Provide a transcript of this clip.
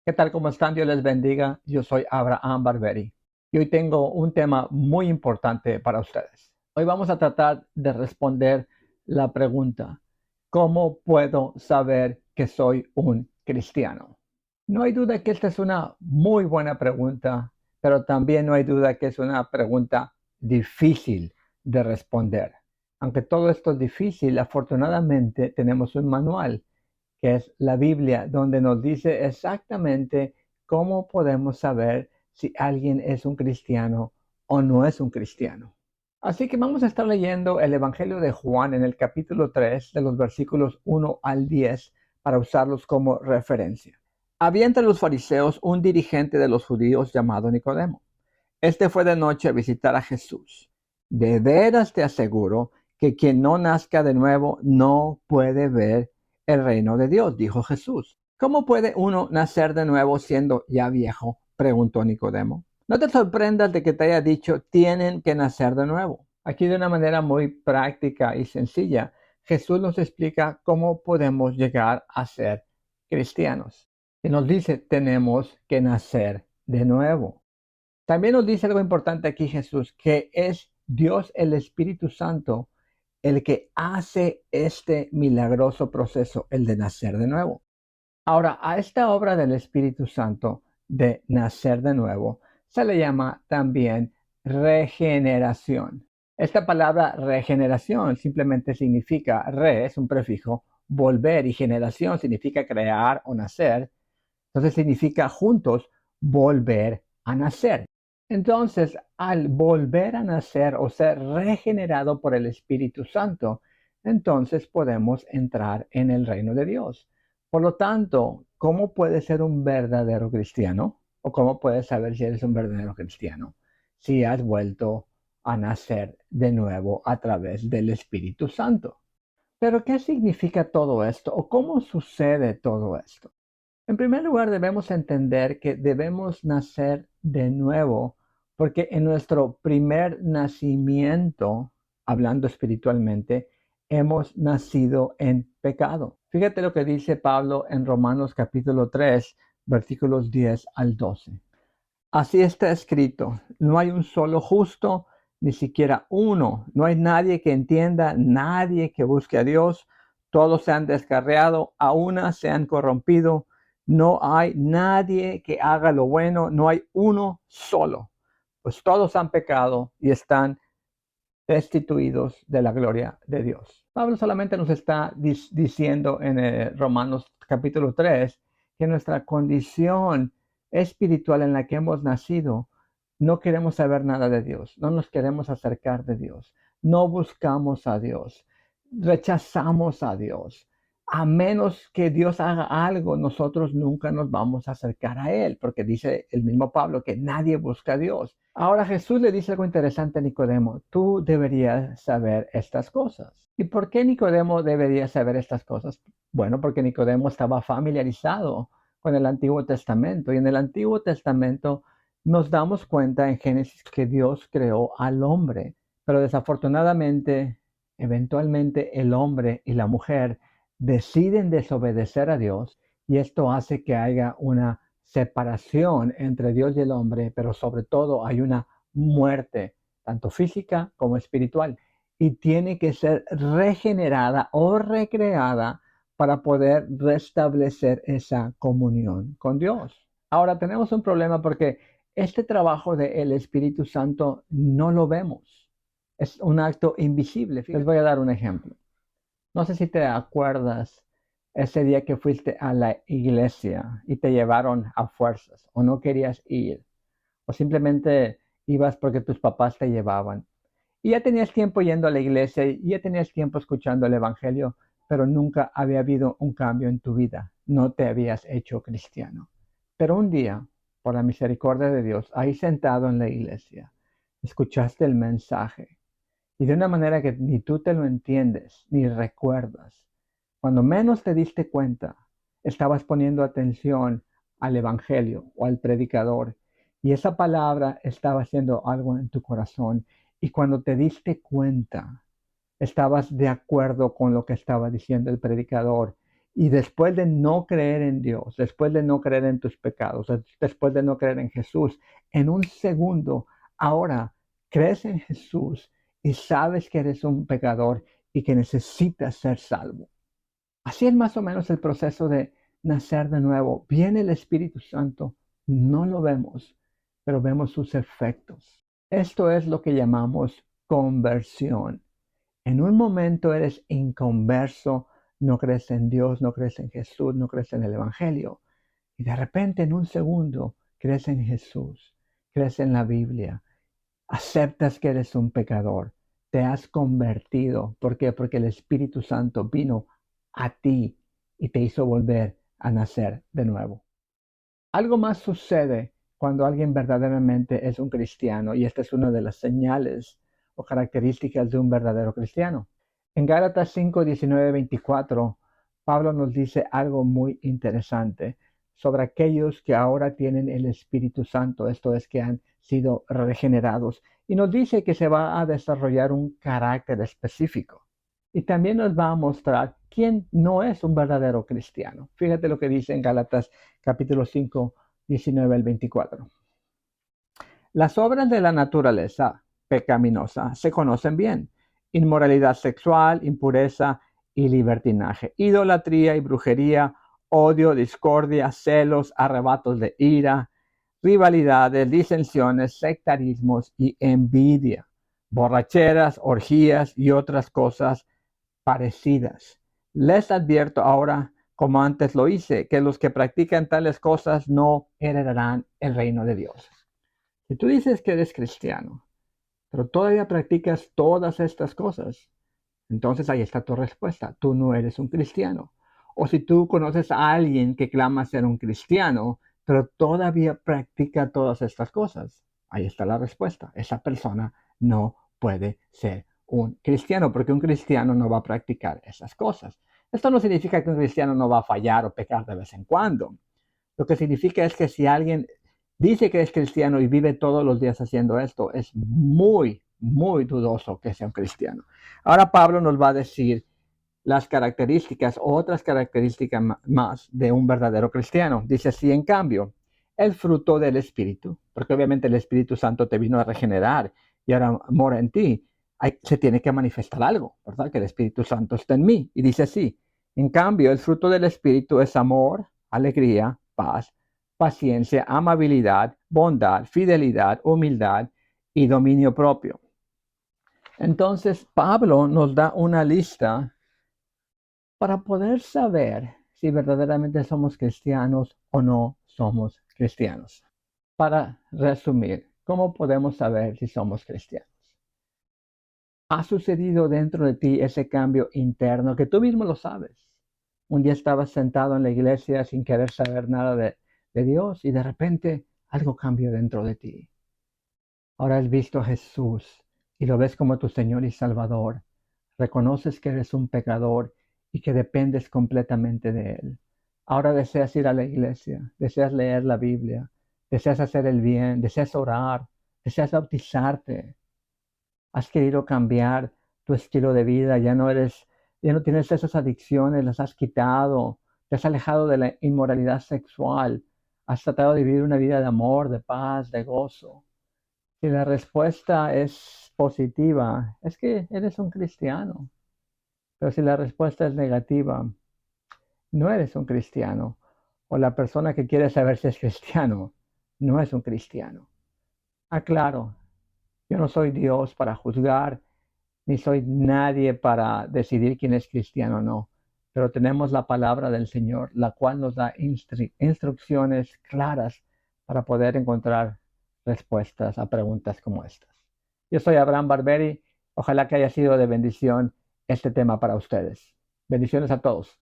¿Qué tal? ¿Cómo están? Dios les bendiga. Yo soy Abraham Barberi y hoy tengo un tema muy importante para ustedes. Hoy vamos a tratar de responder la pregunta, ¿cómo puedo saber que soy un cristiano? No hay duda que esta es una muy buena pregunta, pero también no hay duda que es una pregunta difícil de responder. Aunque todo esto es difícil, afortunadamente tenemos un manual que es la Biblia, donde nos dice exactamente cómo podemos saber si alguien es un cristiano o no es un cristiano. Así que vamos a estar leyendo el Evangelio de Juan en el capítulo 3 de los versículos 1 al 10 para usarlos como referencia. Había entre los fariseos un dirigente de los judíos llamado Nicodemo. Este fue de noche a visitar a Jesús. De veras te aseguro que quien no nazca de nuevo no puede ver el reino de Dios, dijo Jesús. ¿Cómo puede uno nacer de nuevo siendo ya viejo? Preguntó Nicodemo. No te sorprendas de que te haya dicho tienen que nacer de nuevo. Aquí de una manera muy práctica y sencilla, Jesús nos explica cómo podemos llegar a ser cristianos. Y nos dice tenemos que nacer de nuevo. También nos dice algo importante aquí Jesús, que es Dios el Espíritu Santo el que hace este milagroso proceso, el de nacer de nuevo. Ahora, a esta obra del Espíritu Santo de nacer de nuevo se le llama también regeneración. Esta palabra regeneración simplemente significa, re es un prefijo, volver, y generación significa crear o nacer. Entonces significa juntos volver a nacer. Entonces, al volver a nacer o ser regenerado por el Espíritu Santo, entonces podemos entrar en el reino de Dios. Por lo tanto, ¿cómo puedes ser un verdadero cristiano? ¿O cómo puedes saber si eres un verdadero cristiano? Si has vuelto a nacer de nuevo a través del Espíritu Santo. Pero, ¿qué significa todo esto? ¿O cómo sucede todo esto? En primer lugar, debemos entender que debemos nacer de nuevo, porque en nuestro primer nacimiento, hablando espiritualmente, hemos nacido en pecado. Fíjate lo que dice Pablo en Romanos capítulo 3, versículos 10 al 12. Así está escrito, no hay un solo justo, ni siquiera uno. No hay nadie que entienda, nadie que busque a Dios. Todos se han descarriado, a una se han corrompido. No hay nadie que haga lo bueno, no hay uno solo. Pues todos han pecado y están destituidos de la gloria de Dios. Pablo solamente nos está diciendo en Romanos capítulo 3 que nuestra condición espiritual en la que hemos nacido, no queremos saber nada de Dios, no nos queremos acercar de Dios, no buscamos a Dios, rechazamos a Dios. A menos que Dios haga algo, nosotros nunca nos vamos a acercar a Él, porque dice el mismo Pablo que nadie busca a Dios. Ahora Jesús le dice algo interesante a Nicodemo, tú deberías saber estas cosas. ¿Y por qué Nicodemo debería saber estas cosas? Bueno, porque Nicodemo estaba familiarizado con el Antiguo Testamento, y en el Antiguo Testamento nos damos cuenta en Génesis que Dios creó al hombre, pero desafortunadamente, eventualmente el hombre y la mujer deciden desobedecer a Dios, y esto hace que haya una separación entre Dios y el hombre, pero sobre todo hay una muerte, tanto física como espiritual, y tiene que ser regenerada o recreada para poder restablecer esa comunión con Dios. Ahora tenemos un problema porque este trabajo del Espíritu Santo no lo vemos. Es un acto invisible. Les voy a dar un ejemplo. No sé si te acuerdas ese día que fuiste a la iglesia y te llevaron a fuerzas o no querías ir o simplemente ibas porque tus papás te llevaban. Y ya tenías tiempo yendo a la iglesia y ya tenías tiempo escuchando el Evangelio, pero nunca había habido un cambio en tu vida. No te habías hecho cristiano. Pero un día, por la misericordia de Dios, ahí sentado en la iglesia, escuchaste el mensaje y de una manera que ni tú te lo entiendes ni recuerdas. Cuando menos te diste cuenta, estabas poniendo atención al Evangelio o al predicador, y esa palabra estaba haciendo algo en tu corazón, y cuando te diste cuenta, estabas de acuerdo con lo que estaba diciendo el predicador, Y después de no creer en Dios, después de no creer en tus pecados, después de no creer en Jesús, en un segundo, ahora crees en Jesús y sabes que eres un pecador y que necesitas ser salvo. Así es más o menos el proceso de nacer de nuevo. Viene el Espíritu Santo, no lo vemos, pero vemos sus efectos. Esto es lo que llamamos conversión. En un momento eres inconverso, no crees en Dios, no crees en Jesús, no crees en el Evangelio. Y de repente en un segundo crees en Jesús, crees en la Biblia, aceptas que eres un pecador, te has convertido. ¿Por qué? Porque el Espíritu Santo vino a ti y te hizo volver a nacer de nuevo. Algo más sucede cuando alguien verdaderamente es un cristiano, y esta es una de las señales o características de un verdadero cristiano. En Gálatas 5, 19, 24, Pablo nos dice algo muy interesante sobre aquellos que ahora tienen el Espíritu Santo, esto es, que han sido regenerados, y nos dice que se va a desarrollar un carácter específico. Y también nos va a mostrar quién no es un verdadero cristiano. Fíjate lo que dice en Gálatas capítulo 5, 19 al 24. Las obras de la naturaleza pecaminosa se conocen bien: inmoralidad sexual, impureza y libertinaje, idolatría y brujería, odio, discordia, celos, arrebatos de ira, rivalidades, disensiones, sectarismos y envidia, borracheras, orgías y otras cosas parecidas. Les advierto ahora, como antes lo hice, que los que practican tales cosas no heredarán el reino de Dios. Si tú dices que eres cristiano, pero todavía practicas todas estas cosas, entonces ahí está tu respuesta: tú no eres un cristiano. O si tú conoces a alguien que clama ser un cristiano, pero todavía practica todas estas cosas, ahí está la respuesta: esa persona no puede ser un cristiano, porque un cristiano no va a practicar esas cosas. Esto no significa que un cristiano no va a fallar o pecar de vez en cuando. Lo que significa es que si alguien dice que es cristiano y vive todos los días haciendo esto, es muy, muy dudoso que sea un cristiano. Ahora Pablo nos va a decir las características, otras características más de un verdadero cristiano. Dice así: en cambio, el fruto del Espíritu, porque obviamente el Espíritu Santo te vino a regenerar y ahora mora en ti, se tiene que manifestar algo, ¿verdad? Que el Espíritu Santo está en mí. Y dice así: en cambio, el fruto del Espíritu es amor, alegría, paz, paciencia, amabilidad, bondad, fidelidad, humildad y dominio propio. Entonces, Pablo nos da una lista para poder saber si verdaderamente somos cristianos o no somos cristianos. Para resumir, ¿cómo podemos saber si somos cristianos? ¿Ha sucedido dentro de ti ese cambio interno que tú mismo lo sabes? Un día estabas sentado en la iglesia sin querer saber nada de Dios y de repente algo cambió dentro de ti. Ahora has visto a Jesús y lo ves como tu Señor y Salvador. Reconoces que eres un pecador y que dependes completamente de Él. Ahora deseas ir a la iglesia, deseas leer la Biblia, deseas hacer el bien, deseas orar, deseas bautizarte. Has querido cambiar tu estilo de vida, ya no tienes esas adicciones, las has quitado, te has alejado de la inmoralidad sexual, has tratado de vivir una vida de amor, de paz, de gozo. Si la respuesta es positiva, es que eres un cristiano. Pero si la respuesta es negativa, no eres un cristiano. O la persona que quiere saber si es cristiano no es un cristiano. Aclaro, yo no soy Dios para juzgar, ni soy nadie para decidir quién es cristiano o no. Pero tenemos la palabra del Señor, la cual nos da instrucciones claras para poder encontrar respuestas a preguntas como estas. Yo soy Abraham Barberi. Ojalá que haya sido de bendición este tema para ustedes. Bendiciones a todos.